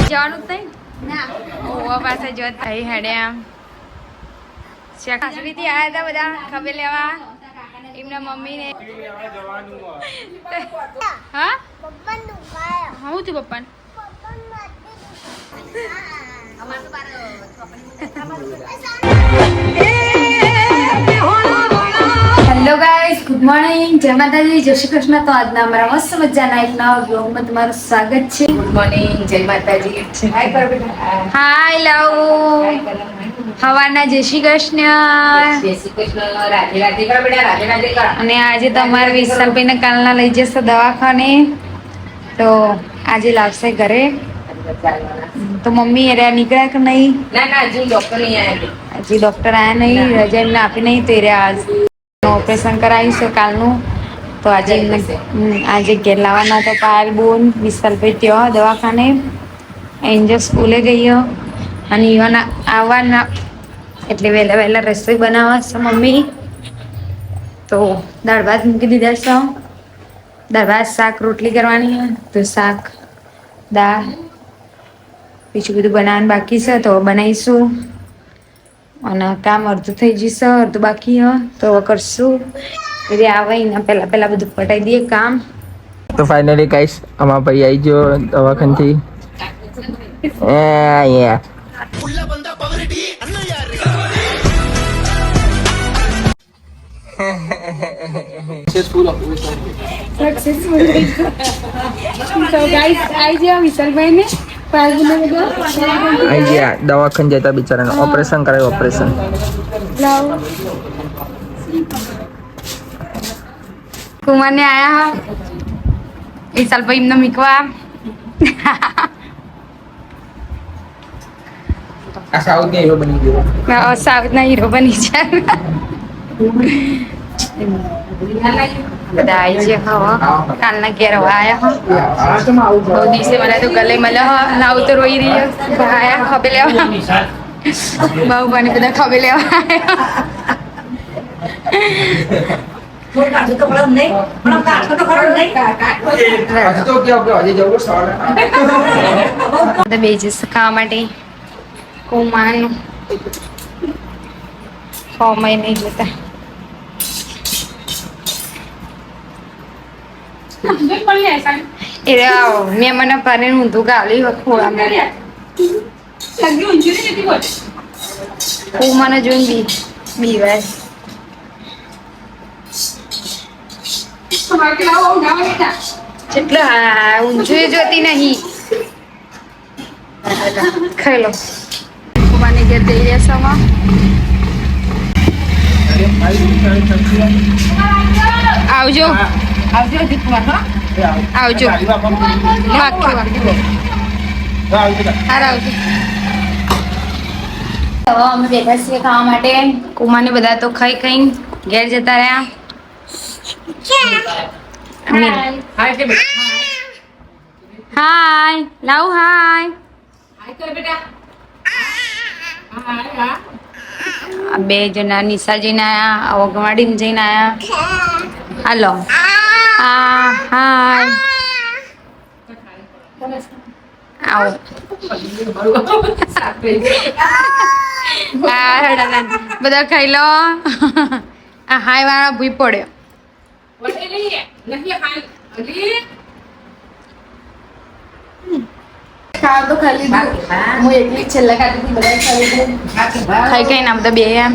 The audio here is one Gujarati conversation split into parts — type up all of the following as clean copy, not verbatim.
જવાનું જ નહીં ના ઓવા પાસે જો થઈ હેડ્યા શાકભાજીથી આવ્યા હતા બધા ખબર લેવા એમના મમ્મીને હા હું છું પપ્પા હેલો ગાઈસ ગુડ મોર્નિંગ જય માતાજી જય શ્રી કૃષ્ણ તો આજના અમારા મસ્ત મજાના એક નવા બ્લોગમાં તમારું સ્વાગત છે ગુડ મોર્નિંગ જય માતાજી હાય કર બેટા હાય લવ હવાના જય શ્રી કૃષ્ણ રાધે રાધે કર બેટા રાધે રાધે કર અને આજે તો અમારા વિશાલભાઈને કાલના લઈ જશે દવાખાને તો આજે લાવશે ઘરે તો મમ્મી એરા નીકળ્યા કે નહીં ના હજુ ડોક્ટર નહીં આવ્યા હજી ડોક્ટર આવ્યા નહીં રજા એમને આપી નહીં તો એરા આજ ઓપરેશન કરાવ્યું છે કાલનું તો આજે ઘેર લાવવાના તો પાયલ બોન વિશાલભાઈ ત્યાં દવાખાને એન્જલ સ્કૂલે ગયો અને ઈવાના આવવાના એટલે વહેલા વહેલા રસોઈ બનાવવા છે મમ્મી તો દાળ ભાત મૂકી દીધા છે દાળ ભાત શાક રોટલી કરવાની તો શાક દાળ બીજું બધું બનાવવાનું બાકી છે તો બનાવીશું અને કામ અડધું થઈ જશે અડધું બાકી તો કરશું એટલે આવે ને પહેલા બધું પટાઈ દઈએ કામ તો ફાઇનલી ગાઈસ અમારા ભાઈ આવી ગયો દવાખાનથી દવાખાને જતા બિચારાને ઓપરેશન કરાયું ઓપરેશન કુમાર ને આયા વિશાલભાઈ એમને મીકવા સાઉથ ના હીરો બની ગયો સાઉથ ના હીરો બની જાય બધા આવી છે કાલના ઘેર આયા બહુ દિવસે મને તો ગલે મળે લાવ તો રોઈ રહી આયા ખબે લેવા બહુ બને બધા ખબે લેવા બે જશે ખાવા માટે કુમારનું 6 મહિને જતા મેં મને કરીને ઊંધું ગાલી ખોળામાં હું મને જોઈને બીવાય કેટલો ઊંચું જોતી નહીં ખાઈ લો કુમારની ઘેર જઈ રહ્યા આવજો આવજો આવજો અમે બેઠા છીએ ખાવા માટે કુમારને બધા તો ખાઈ ખાઈ ઘેર જતા રહ્યા હાય લાવ હાય બે જણા નિશા જઈને આયા ઓગવાડી જઈને આયા હાલો હાય આવો બધા ખાઈ લો આ હાય વાળા ભૂઈ પડ્યો ખાવા તો ખાલી હું એકલી છેલ્લા કાઢી બધા ખાઈ કઈ ના બધા બે એમ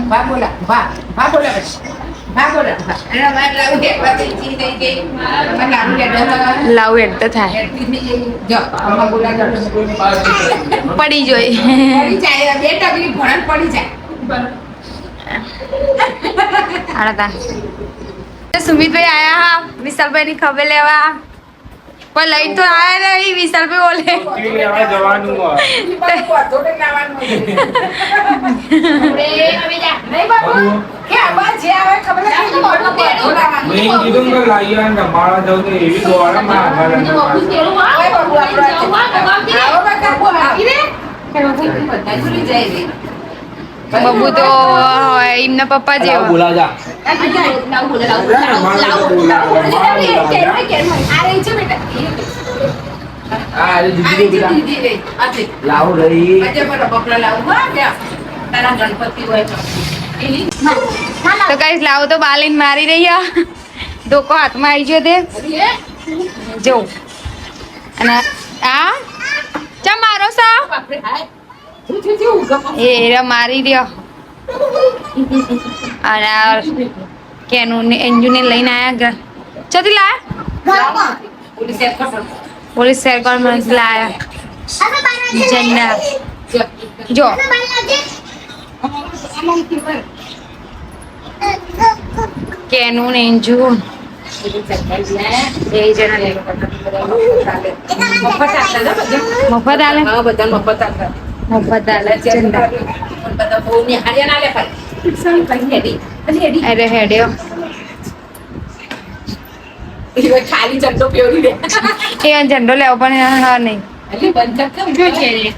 લાવ એડ તો થાય પડી જોઈ સુમિતભાઈ આયા વિશાલભાઈ ની ખબર લેવા પણ લઈ તો આયા નહીં વિશાલભાઈ બોલે બબુ તો એમના પપ્પા જેવો બોલા જા આ અરે દીદી લાવ રહી તો કઈ લાવો તો બાલીન મારી રહ્યા ધોકો હાથમાં આવી ગયો તે જો અને આ ચમ મારો સા એ મારી રહ્યો અને કેનું ને એન્જુ ને લઈને આયા ઘર ચોથી લાયા પોલીસ શેર કોણ મને લાયા ઝંડા જો કેનું ને એન્જુ એ જણા મફત આલે મફત આલે ઝંડા અરે હેડ્યો ખાલી ઝંડો પહેરી દે એ ઝંડો લેવો પણ હા નહીં એટલે બંધ કેમ જો છે રે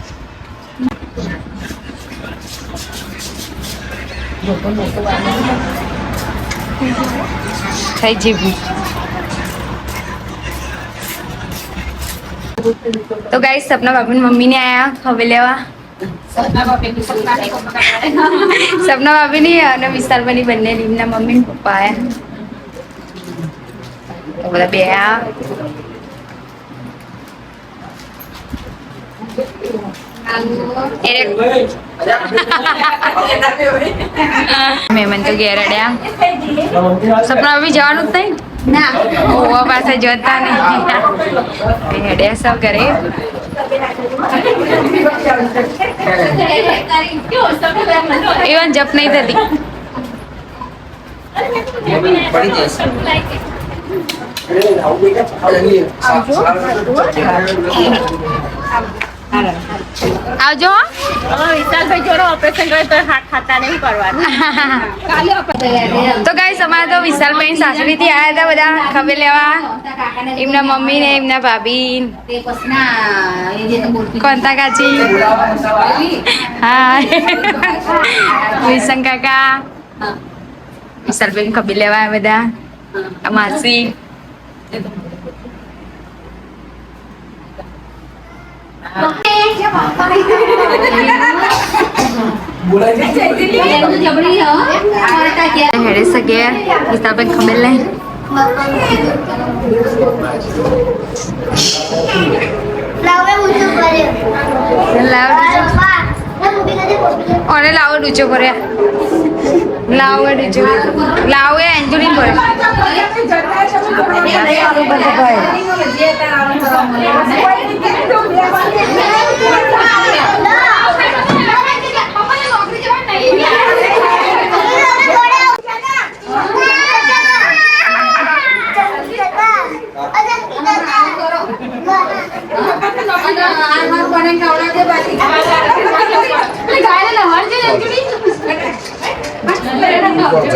થઈ જીવી તો ગાઈસ સપના ભાભી મમ્મી ને આયા હવે લેવા સપના ભાભી ની અને વિશાલભાઈ બંને રીમના મમ્મી ને પપ્પા આયા તો બધા બે આ મહેમાન તો ઘેર અડ્યા સપના ભાભી જવાનું જ નહીં ના ઓવા પાસે જતા નહીં હેડ્યા સૌ કરે એવન જપ નહીં થતી આવજો વિશાલભાઈ જોડે ઓપરેશન કરે તો હાથ ખાતા નહીં કરવાનું તો ગાઈસ અમારે તો વિશાલભાઈ સાસરી થી આયા હતા બધા ખબર લેવા એમના મમ્મી ને એમના ભાભી કોંતા કાચી હા વિસંગ કાકા વિશાલભાઈ ખબર લેવા બધા માસી હેડે સગે વિશાલભાઈ ખબર લઈ ઓને લાવો ડૂચો ભર્યા લાવો ડૂચો લાવો એ એન્જુરી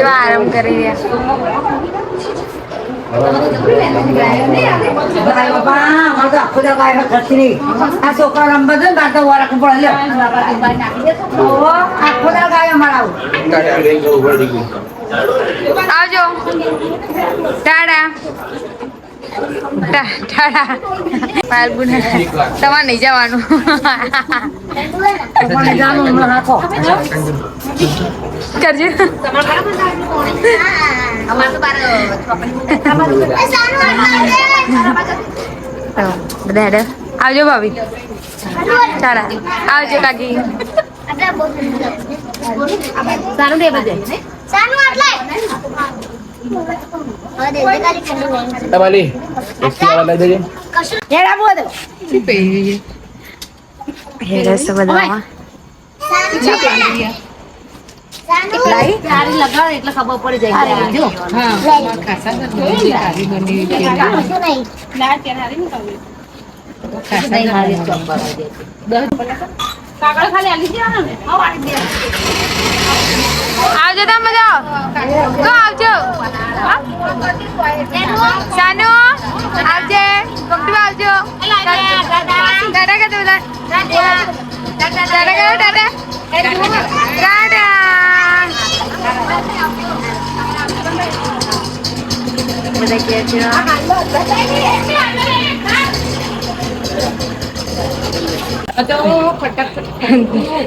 આરામ કરી આ છોકરા રમવા દે ને તો વરખ પડે આખો દા ગાય અમારા આવજો ટાડા ટાડા પાલબુન તમારે નહીં જવાનું કરજો બધા હેડે આવજો ભાભી ટાડા આવજો કાકી સારું દે બધે તમારી એસી વાળા લઈ દેજે હેડે છે બધા સારી લગાડે એટલે ખબર પડી જાય જો આવજો તમે જાઓ તો આવજો સાનુ આવજે ભક્તિ આવજો દાદા કે બધા ટાટા કરો ટાટા. ટાટા. બધા કે છે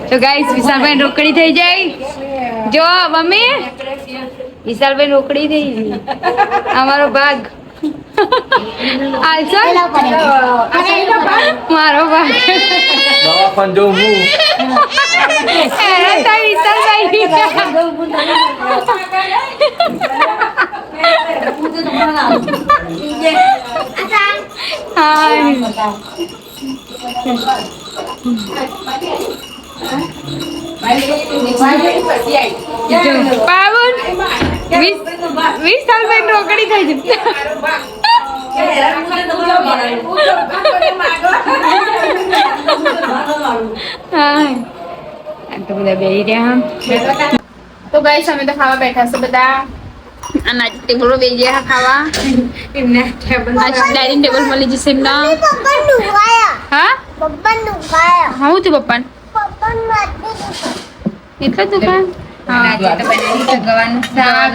તો ગાઈસ વિશાલભાઈ રોકડી થઈ જાય. જો મમ્મી વિશાલભાઈ રોકડી થઈ ગઈ. અમારો ભાગ આલસો મારો ભાગ દવાખાન જો હું એનો તો વિશાલભાઈ પાવન 20 સાલ બેન રોકડી થઈ જતી. તો બધા બેહી રહ્યા. તો ગાઈસ અમે તો ખાવા બેઠા છે બધા. અને આજે ટેબલ બે ગયા ખાવા. એમને ટેબલ ડાઇનિંગ ટેબલ મળી જશે એમના. હા હું છું પપ્પાને એટલા દુકાન. આજે તો બનાવી ભગવાનનું શાક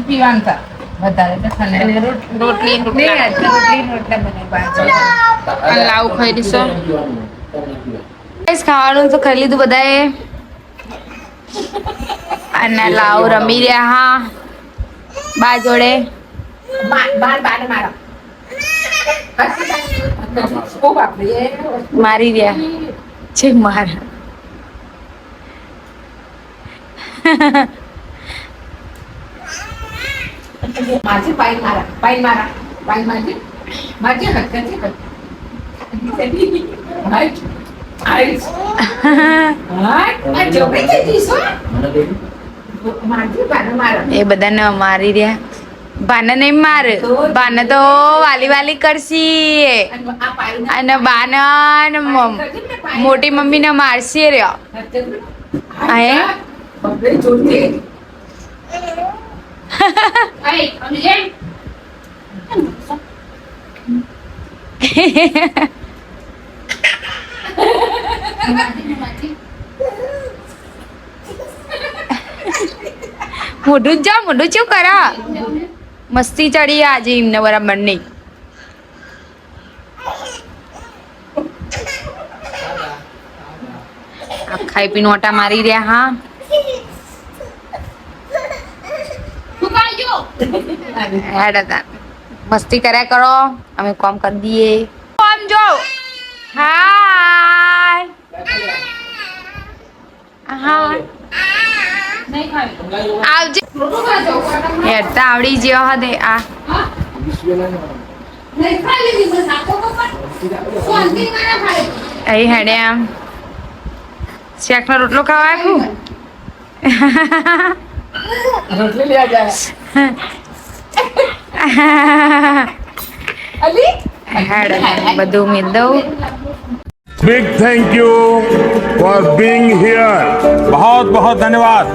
પીવાનું હતા વધારે તો ઠંડા રોટલી નહીં આજે રોટલી રોટલા બનાવ્યા. લાવ ખાઈ દીશો. ખાવાનું તો ખાઈ લીધું બધાએ. અને લાવ રમી રહ્યા હા બા જોડે. મારી રહ્યા છે મારા. माझी पाय मारा माझी हरकत એ બધાને મારી રહ્યા. બાને નહીં માર. બાને તો વાલી વાલી કરશી અને બાના ને મોટી મમ્મી ને મારશી રહ્યો. મોઢું જા મોઢું ચેવું કરા. મસ્તી ચડી આજે એમને બરાબર નહીં. ખાઈ પીને ઓટા મારી રહ્યા હા. હેડ હતા મસ્તી કર્યા કરો. અમે કોમ કરી દઈએ. કોમ જો હાય હા આવજે. હેડતા આવડી જેવા હદે આ અહીં હેડે આમ શેકનો રોટલો ખાવા આખું. રોટલી લે જાય હેડ બધું મેં દઉં. Big thank you for being here. बहुत बहुत धन्यवाद.